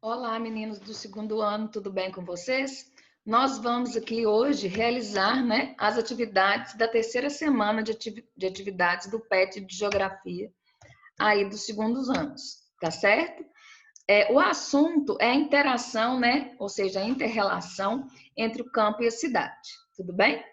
Olá, meninos do segundo ano, tudo bem com vocês? Nós vamos aqui hoje realizar, as atividades da terceira semana de atividades do PET de Geografia, aí dos segundos anos, tá certo? O assunto é a interação, ou seja, a inter-relação entre o campo e a cidade, tudo bem?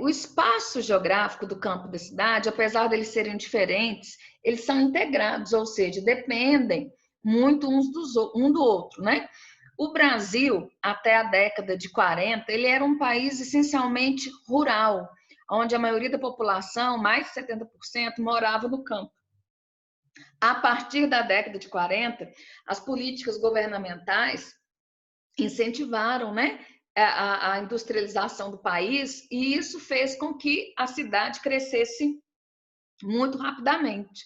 O espaço geográfico do campo e da cidade, apesar de eles serem diferentes, eles são integrados, ou seja, dependem muito um do outro, né? O Brasil, até a década de 40, ele era um país essencialmente rural, onde a maioria da população, mais de 70%, morava no campo. A partir da década de 40, as políticas governamentais incentivaram, a industrialização do país, e isso fez com que a cidade crescesse muito rapidamente.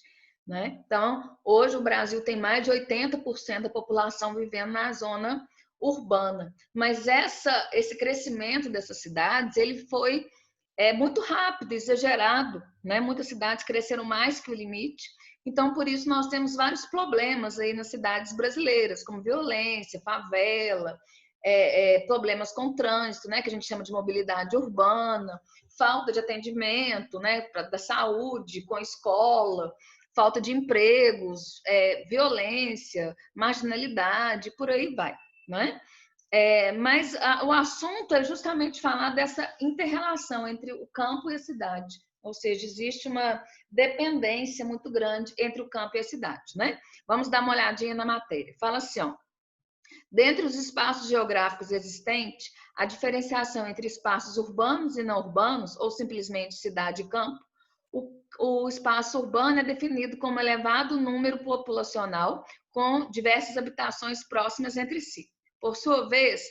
Então, hoje o Brasil tem mais de 80% da população vivendo na zona urbana, mas esse crescimento dessas cidades ele foi muito rápido, exagerado, Muitas cidades cresceram mais que o limite, então por isso nós temos vários problemas aí nas cidades brasileiras, como violência, favela, problemas com trânsito, que a gente chama de mobilidade urbana, falta de atendimento, da saúde, com a escola, falta de empregos, violência, marginalidade, por aí vai, mas o assunto é justamente falar dessa inter-relação entre o campo e a cidade, ou seja, existe uma dependência muito grande entre o campo e a cidade, Vamos dar uma olhadinha na matéria. Fala assim, ó, dentre os espaços geográficos existentes, a diferenciação entre espaços urbanos e não urbanos, ou simplesmente cidade e campo, o espaço urbano é definido como elevado número populacional com diversas habitações próximas entre si. Por sua vez,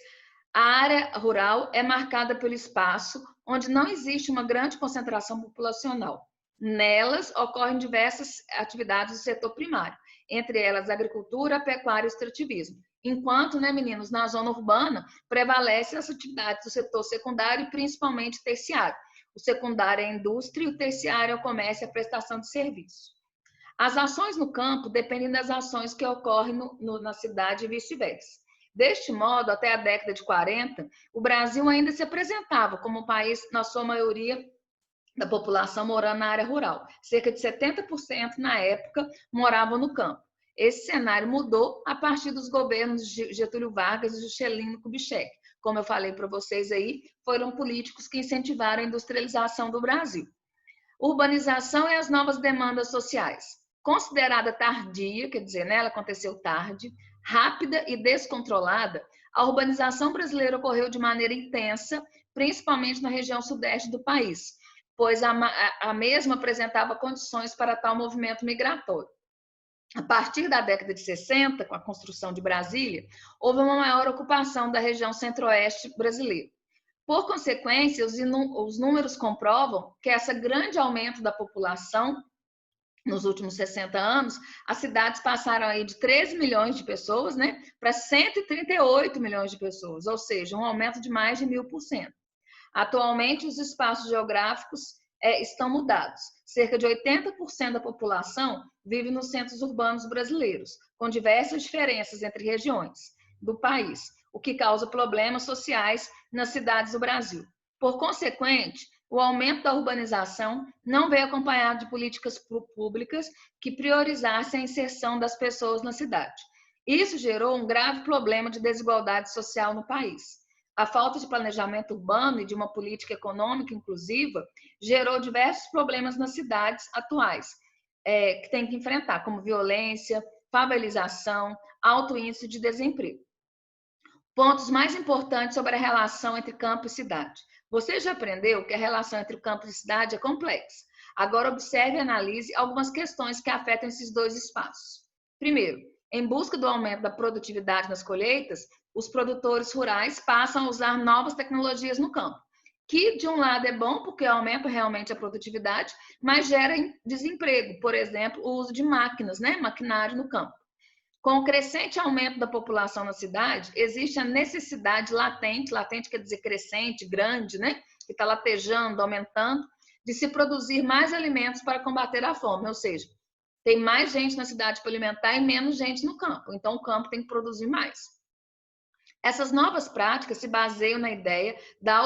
a área rural é marcada pelo espaço onde não existe uma grande concentração populacional. Nelas ocorrem diversas atividades do setor primário, entre elas agricultura, pecuária e extrativismo. Enquanto, meninos, na zona urbana prevalecem as atividades do setor secundário e principalmente terciário. O secundário é a indústria e o terciário é o comércio e a prestação de serviço. As ações no campo dependem das ações que ocorrem na cidade e vice-versa. Deste modo, até a década de 40, o Brasil ainda se apresentava como um país, na sua maioria, da população morando na área rural. Cerca de 70% na época moravam no campo. Esse cenário mudou a partir dos governos de Getúlio Vargas e Juscelino Kubitschek. Como eu falei para vocês aí, foram políticos que incentivaram a industrialização do Brasil. Urbanização e as novas demandas sociais. Considerada tardia, quer dizer, ela aconteceu tarde, rápida e descontrolada, a urbanização brasileira ocorreu de maneira intensa, principalmente na região sudeste do país, pois a mesma apresentava condições para tal movimento migratório. A partir da década de 60, com a construção de Brasília, houve uma maior ocupação da região centro-oeste brasileira. Por consequência, os números comprovam que esse grande aumento da população nos últimos 60 anos, as cidades passaram aí de 13 milhões de pessoas, para 138 milhões de pessoas, ou seja, um aumento de mais de 1000%. Atualmente, os espaços geográficos estão mudados. Cerca de 80% da população vive nos centros urbanos brasileiros, com diversas diferenças entre regiões do país, o que causa problemas sociais nas cidades do Brasil. Por consequente, o aumento da urbanização não veio acompanhado de políticas públicas que priorizassem a inserção das pessoas na cidade. Isso gerou um grave problema de desigualdade social no país. A falta de planejamento urbano e de uma política econômica inclusiva gerou diversos problemas nas cidades atuais, que tem que enfrentar, como violência, favelização, alto índice de desemprego. Pontos mais importantes sobre a relação entre campo e cidade. Você já aprendeu que a relação entre o campo e a cidade é complexa. Agora observe e analise algumas questões que afetam esses dois espaços. Primeiro, em busca do aumento da produtividade nas colheitas, os produtores rurais passam a usar novas tecnologias no campo, que de um lado é bom porque aumenta realmente a produtividade, mas gera desemprego, por exemplo, o uso de máquinas, maquinário no campo. Com o crescente aumento da população na cidade, existe a necessidade latente quer dizer crescente, grande, que está latejando, aumentando, de se produzir mais alimentos para combater a fome, ou seja, Tem mais gente na cidade para alimentar e menos gente no campo. Então, o campo tem que produzir mais. Essas novas práticas se baseiam na ideia da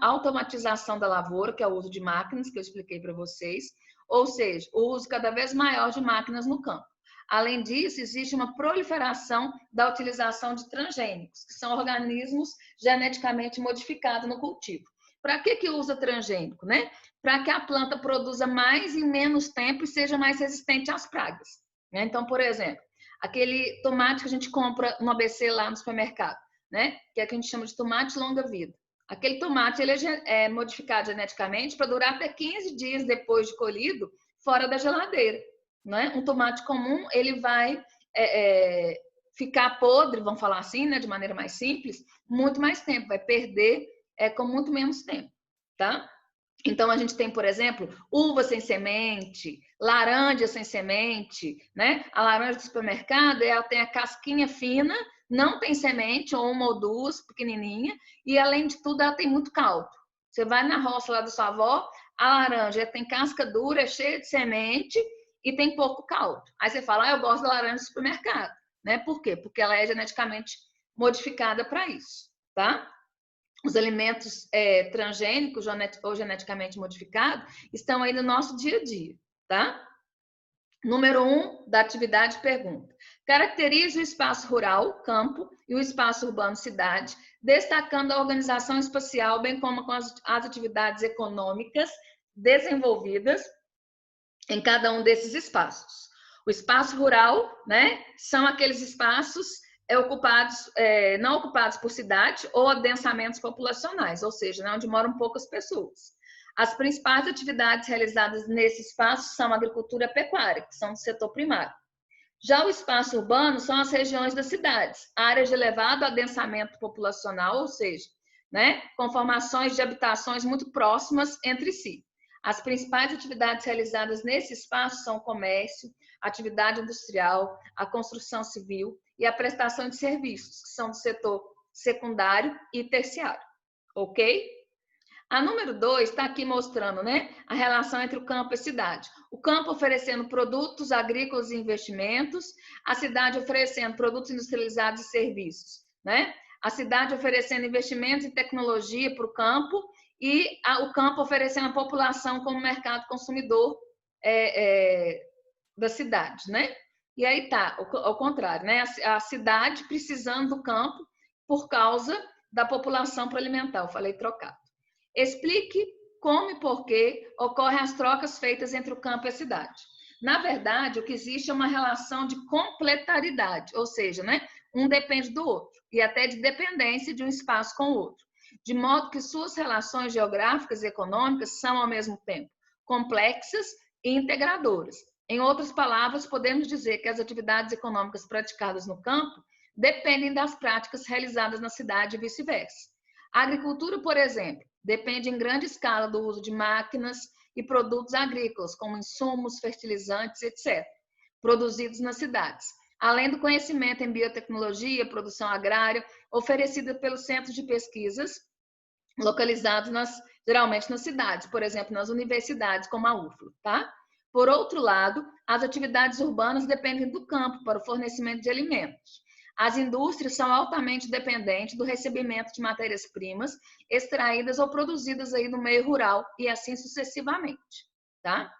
automatização da lavoura, que é o uso de máquinas, que eu expliquei para vocês, ou seja, o uso cada vez maior de máquinas no campo. Além disso, existe uma proliferação da utilização de transgênicos, que são organismos geneticamente modificados no cultivo. Para que usa transgênico, né? Para que a planta produza mais em menos tempo e seja mais resistente às pragas. Então, por exemplo, aquele tomate que a gente compra no ABC lá no supermercado, né? Que é o que a gente chama de tomate longa-vida. Aquele tomate ele é modificado geneticamente para durar até 15 dias depois de colhido fora da geladeira. Né? Um tomate comum ele vai ficar podre, vamos falar assim, né? De maneira mais simples, muito mais tempo, vai perder com muito menos tempo, tá? Então, a gente tem, por exemplo, uva sem semente, laranja sem semente, né? A laranja do supermercado, ela tem a casquinha fina, não tem semente, ou uma ou duas, pequenininha, e além de tudo, ela tem muito caldo. Você vai na roça lá da sua avó, a laranja tem casca dura, é cheia de semente e tem pouco caldo. Aí você fala, eu gosto da laranja do supermercado, né? Por quê? Porque ela é geneticamente modificada para isso, tá? Os alimentos transgênicos ou geneticamente modificados estão aí no nosso dia a dia, tá? Número 1 da atividade pergunta. Caracterize o espaço rural, campo, e o espaço urbano, cidade, destacando a organização espacial, bem como com as atividades econômicas desenvolvidas em cada um desses espaços. O espaço rural, né, são aqueles espaços não ocupados por cidade ou adensamentos populacionais, ou seja, né, onde moram poucas pessoas. As principais atividades realizadas nesse espaço são a agricultura e a pecuária, que são do setor primário. Já o espaço urbano são as regiões das cidades, áreas de elevado adensamento populacional, ou seja, né, com formações de habitações muito próximas entre si. As principais atividades realizadas nesse espaço são o comércio, a atividade industrial, a construção civil e a prestação de serviços, que são do setor secundário e terciário. Ok? A número 2 está aqui mostrando, né, a relação entre o campo e a cidade. O campo oferecendo produtos agrícolas e investimentos, a cidade oferecendo produtos industrializados e serviços, né? A cidade oferecendo investimentos em tecnologia para o campo e o campo oferecendo a população como mercado consumidor da cidade, né? E aí tá, ao contrário, né? A cidade precisando do campo por causa da população para alimentar. Eu falei trocado. Explique como e por que ocorrem as trocas feitas entre o campo e a cidade. Na verdade, o que existe é uma relação de complementaridade, ou seja, né? Um depende do outro e até de dependência de um espaço com o outro, de modo que suas relações geográficas e econômicas são, ao mesmo tempo, complexas e integradoras. Em outras palavras, podemos dizer que as atividades econômicas praticadas no campo dependem das práticas realizadas na cidade e vice-versa. A agricultura, por exemplo, depende em grande escala do uso de máquinas e produtos agrícolas, como insumos, fertilizantes, etc., produzidos nas cidades, além do conhecimento em biotecnologia, produção agrária, oferecida pelos centros de pesquisas localizados geralmente nas cidades, por exemplo, nas universidades, como a UFLA, tá? Por outro lado, as atividades urbanas dependem do campo para o fornecimento de alimentos. As indústrias são altamente dependentes do recebimento de matérias-primas extraídas ou produzidas aí no meio rural e assim sucessivamente, tá?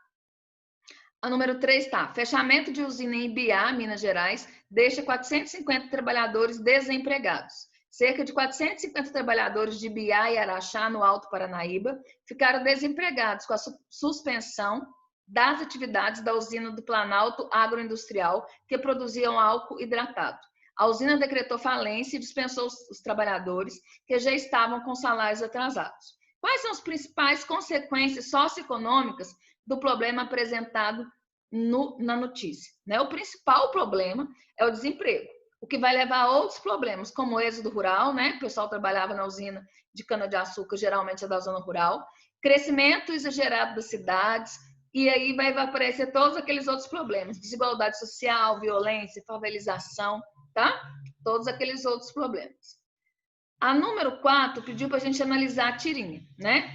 A número 3 tá, fechamento de usina em Ibiá, Minas Gerais, deixa 450 trabalhadores desempregados. Cerca de 450 trabalhadores de Ibiá e Araxá, no Alto Paranaíba, ficaram desempregados com a suspensão das atividades da usina do Planalto Agroindustrial, que produziam álcool hidratado. A usina decretou falência e dispensou os trabalhadores que já estavam com salários atrasados. Quais são as principais consequências socioeconômicas do problema apresentado na notícia? O principal problema é o desemprego, o que vai levar a outros problemas, como o êxodo rural, né? O pessoal trabalhava na usina de cana-de-açúcar, geralmente é da zona rural, crescimento exagerado das cidades, e aí vai aparecer todos aqueles outros problemas, desigualdade social, violência, favelização, tá? Todos aqueles outros problemas. A número 4 pediu para a gente analisar a tirinha, né?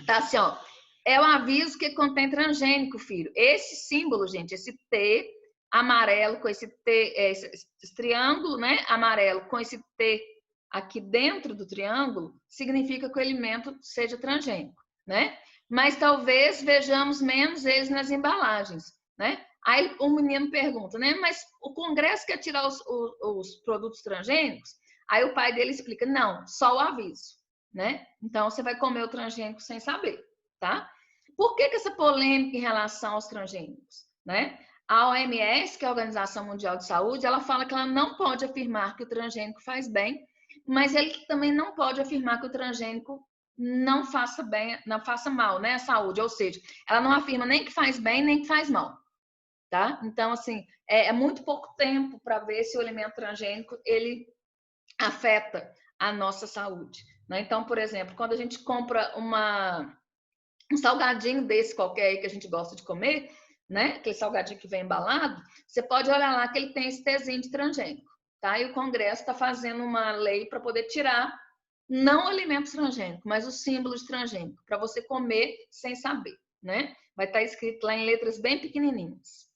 Tá assim, ó. É o aviso que contém transgênico, filho. Esse símbolo, gente, esse T amarelo com esse T, esse triângulo, né, amarelo com esse T aqui dentro do triângulo, significa que o alimento seja transgênico, né? Mas talvez vejamos menos eles nas embalagens, né? Aí o menino pergunta, né? Mas o Congresso quer tirar os produtos transgênicos? Aí o pai dele explica, não, só o aviso, né? Então você vai comer o transgênico sem saber, tá? Por que essa polêmica em relação aos transgênicos, né? A OMS, que é a Organização Mundial de Saúde, ela fala que ela não pode afirmar que o transgênico faz bem, mas ele também não pode afirmar que o transgênico não faça bem, não faça mal, né, à saúde. Ou seja, ela não afirma nem que faz bem, nem que faz mal, tá? Então, assim, é muito pouco tempo para ver se o alimento transgênico ele afeta a nossa saúde, né? Então, por exemplo, quando a gente compra um salgadinho desse qualquer aí que a gente gosta de comer, né? Aquele salgadinho que vem embalado, você pode olhar lá que ele tem esse Tzinho de transgênico, tá? E o Congresso está fazendo uma lei para poder tirar não o alimento transgênico, mas o símbolo de transgênico, para você comer sem saber, né? Vai estar escrito lá em letras bem pequenininhas.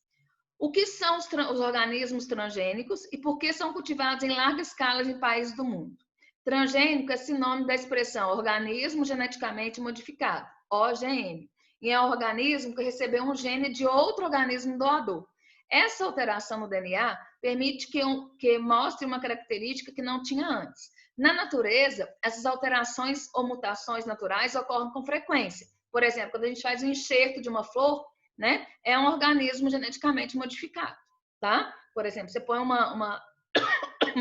O que são os organismos transgênicos e por que são cultivados em larga escala em países do mundo? Transgênico é sinônimo da expressão organismo geneticamente modificado, OGM, e é um organismo que recebeu um gene de outro organismo doador. Essa alteração no DNA permite que mostre uma característica que não tinha antes. Na natureza, essas alterações ou mutações naturais ocorrem com frequência. Por exemplo, quando a gente faz um enxerto de uma flor, né, é um organismo geneticamente modificado, tá? Por exemplo, você põe uma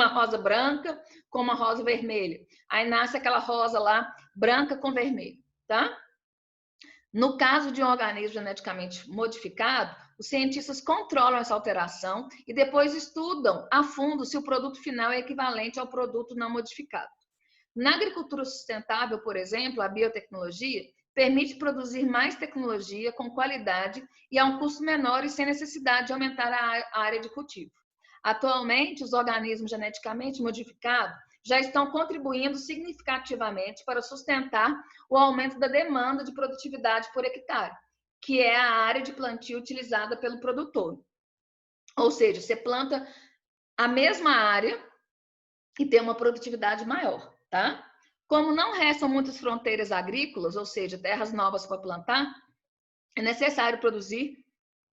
rosa branca com uma rosa vermelha. Aí nasce aquela rosa lá, branca com vermelho, tá? No caso de um organismo geneticamente modificado, os cientistas controlam essa alteração e depois estudam a fundo se o produto final é equivalente ao produto não modificado. Na agricultura sustentável, por exemplo, a biotecnologia permite produzir mais tecnologia com qualidade e a um custo menor e sem necessidade de aumentar a área de cultivo. Atualmente, os organismos geneticamente modificados já estão contribuindo significativamente para sustentar o aumento da demanda de produtividade por hectare, que é a área de plantio utilizada pelo produtor. Ou seja, você planta a mesma área e tem uma produtividade maior, tá? Como não restam muitas fronteiras agrícolas, ou seja, terras novas para plantar, é necessário produzir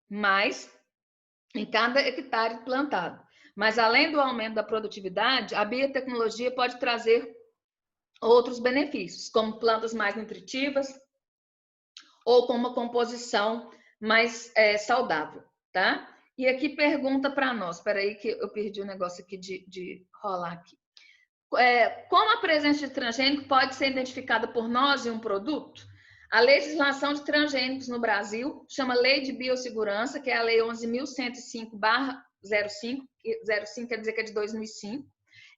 mais em cada hectare plantado. Mas além do aumento da produtividade, a biotecnologia pode trazer outros benefícios, como plantas mais nutritivas ou com uma composição mais saudável, tá? E aqui pergunta para nós, espera aí que eu perdi o negócio aqui de rolar aqui. Como a presença de transgênico pode ser identificada por nós em um produto? A legislação de transgênicos no Brasil chama Lei de Biossegurança, que é a Lei 11.105/05, 05 quer dizer que é de 2005.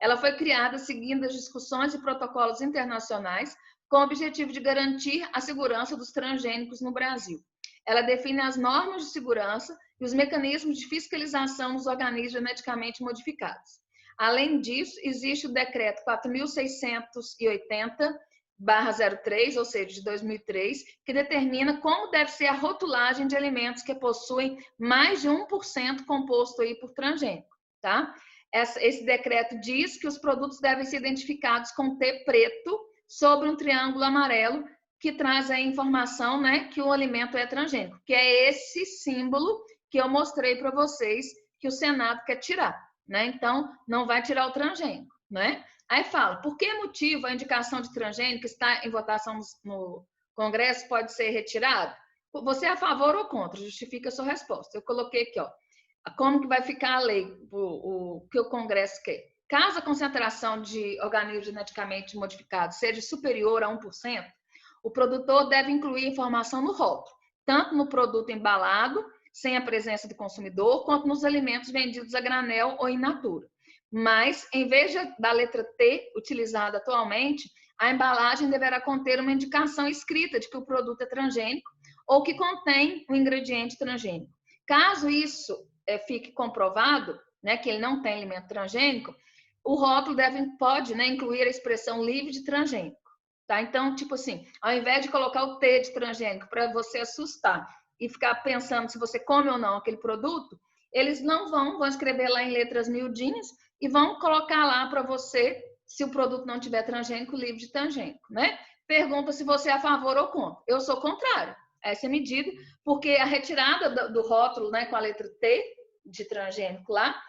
Ela foi criada seguindo as discussões e protocolos internacionais com o objetivo de garantir a segurança dos transgênicos no Brasil. Ela define as normas de segurança e os mecanismos de fiscalização dos organismos geneticamente modificados. Além disso, existe o decreto 4.680/03, ou seja, de 2003, que determina como deve ser a rotulagem de alimentos que possuem mais de 1% composto aí por transgênico, tá? Esse decreto diz que os produtos devem ser identificados com T preto sobre um triângulo amarelo, que traz a informação, né, que o alimento é transgênico, que é esse símbolo que eu mostrei para vocês que o Senado quer tirar, né? Então, não vai tirar o transgênico, né? Aí fala, por que motivo a indicação de transgênico que está em votação no Congresso pode ser retirada? Você é a favor ou contra? Justifica a sua resposta. Eu coloquei aqui, ó, como que vai ficar a lei, o que o Congresso quer. Caso a concentração de organismos geneticamente modificados seja superior a 1%, o produtor deve incluir informação no rótulo, tanto no produto embalado, sem a presença do consumidor, quanto nos alimentos vendidos a granel ou in natura. Mas, em vez da letra T utilizada atualmente, a embalagem deverá conter uma indicação escrita de que o produto é transgênico ou que contém um ingrediente transgênico. Caso isso fique comprovado, né, que ele não tem alimento transgênico, o rótulo pode, né, incluir a expressão livre de transgênico. tá? Então, tipo assim, ao invés de colocar o T de transgênico para você assustar e ficar pensando se você come ou não aquele produto, eles não vão escrever lá em letras miudinhas e vão colocar lá para você, se o produto não tiver transgênico, livre de transgênico, né? Pergunta se você é a favor ou contra. Eu sou contrária a essa medida, porque a retirada do rótulo, né, com a letra T de transgênico lá,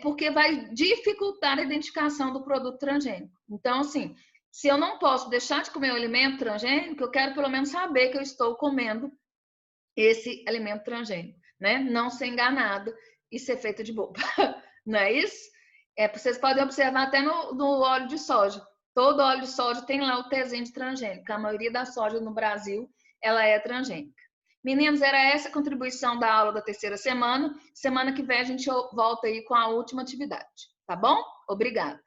porque vai dificultar a identificação do produto transgênico. Então, assim, se eu não posso deixar de comer o alimento transgênico, eu quero pelo menos saber que eu estou comendo esse alimento transgênico, né? Não ser enganada e ser feita de boba. Não é isso? Vocês podem observar até no óleo de soja. Todo óleo de soja tem lá o Tzinho de transgênico. A maioria da soja no Brasil, ela é transgênica. Meninos, era essa a contribuição da aula da terceira semana. Semana que vem a gente volta aí com a última atividade, tá bom? Obrigada.